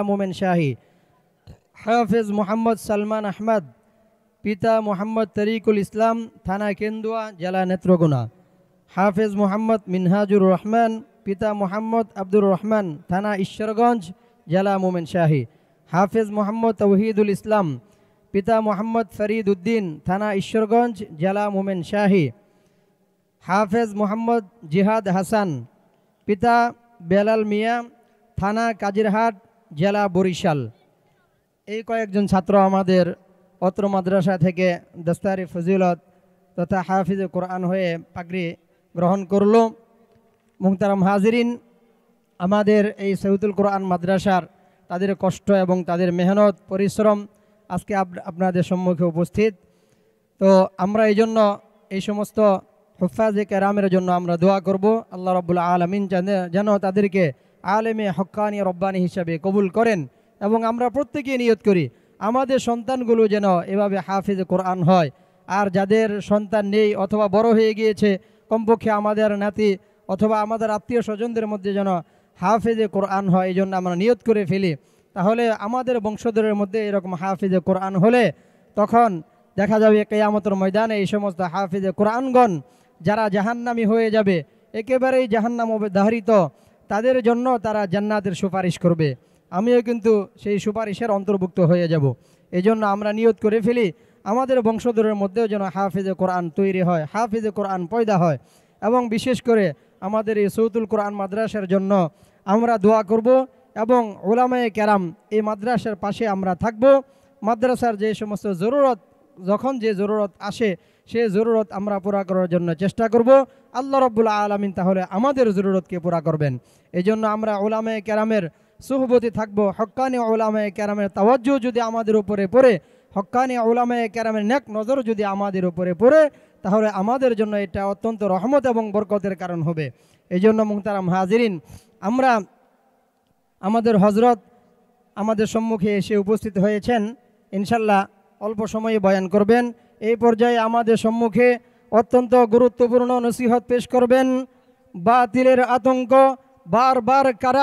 মোমেন শাহী, হাফেজ মোহাম্মদ সালমান আহমদ, পিতা মোহাম্মদ তরিকুল ইসলাম, থানা কেন্দুয়া, জেলা নেত্রকোনা। হাফেজ মোহাম্মদ মিনহাজুর রহমান, পিতা মোহাম্মদ আব্দুর রহমান, থানা ঈশ্বরগঞ্জ, জেলা মোমেন শাহী। হাফেজ মোহাম্মদ তৌহিদুল ইসলাম, পিতা মোহাম্মদ ফরিদ উদ্দিন, থানা ঈশ্বরগঞ্জ, জেলা মোমেন শাহী। হাফেজ মোহাম্মদ জিহাদ হাসান, পিতা বেলাল মিয়া, থানা কাজিরহাট, জেলা বরিশাল। এই কয়েকজন ছাত্র আমাদের অত্র মাদ্রাসা থেকে দস্তারি ফজিলত তথা হাফিজে কোরআন হয়ে পাগড়ি গ্রহণ করল। মুহতারাম হাজিরিন, আমাদের এই সৈয়দুল কোরআন মাদ্রাসার তাদের কষ্ট এবং তাদের মেহনত পরিশ্রম আজকে আপনাদের সম্মুখে উপস্থিত। তো আমরা এই জন্য এই সমস্ত হুফাজে কেরামের জন্য আমরা দোয়া করব, আল্লাহ রাব্বুল আলামিন যেন তাদেরকে আলেমে হক্কানি রব্বানি হিসাবে কবুল করেন। এবং আমরা প্রত্যেকেই নিয়ত করি আমাদের সন্তানগুলো যেন এভাবে হাফিজে কোরআন হয়। আর যাদের সন্তান নেই অথবা বড় হয়ে গিয়েছে, কমপক্ষে আমাদের নাতি অথবা আমাদের আত্মীয় স্বজনদের মধ্যে যেন হাফিজে কোরআন হয়, এই জন্য আমরা নিয়ত করে ফেলি। তাহলে আমাদের বংশধরের মধ্যে এরকম হাফিজে কোরআন হলে তখন দেখা যাবে কিয়ামতের ময়দানে এই সমস্ত হাফিজে কোরআনগণ যারা জাহান্নামী হয়ে যাবে, একেবারেই জাহান্নাম অবধারিত, তাদের জন্য তারা জান্নাতের সুপারিশ করবে। আমিও কিন্তু সেই সুপারিশের অন্তর্ভুক্ত হয়ে যাব। এই জন্য আমরা নিয়ত করে ফেলি আমাদের বংশধরের মধ্যেও যেন হাফিজে কোরআন তৈরি হয়, হাফিজে কোরআন পয়দা হয়। এবং বিশেষ করে আমাদের এই সৈয়দুল কোরআন মাদ্রাসার জন্য আমরা দোয়া করব এবং উলামায়ে কেরাম এই মাদ্রাসার পাশে আমরা থাকব। মাদ্রাসার যে সমস্ত জরুরত, যখন যে জরুরত আসে সেই জরুরত আমরা পুরা করার জন্য চেষ্টা করব। আল্লাহ রাব্বুল আলামিন তাহলে আমাদের জরুরতকে পুরা করবেন। এই জন্য আমরা উলামায়ে কেরামের সুহবতে থাকব। হক্কানি উলামায়ে কেরামের তাওয়াজ্জুহ যদি আমাদের উপরে পড়ে, হক্কানি উলামায়ে কেরামের নেক নজর যদি আমাদের উপরে পড়ে, তাহলে আমাদের জন্য এটা অত্যন্ত রহমত এবং বরকতের কারণ হবে। এই জন্য মুহতারাম হাজিরিন, আমরা আমাদের হজরত আমাদের সম্মুখে এসে উপস্থিত হয়েছেন, ইনশাল্লাহ অল্প সময়ে বয়ান করবেন। এই পর্যায়ে আমাদের সম্মুখে অত্যন্ত গুরুত্বপূর্ণ নসিহত পেশ করবেন। বাতিলের আতঙ্ক বারবার কারা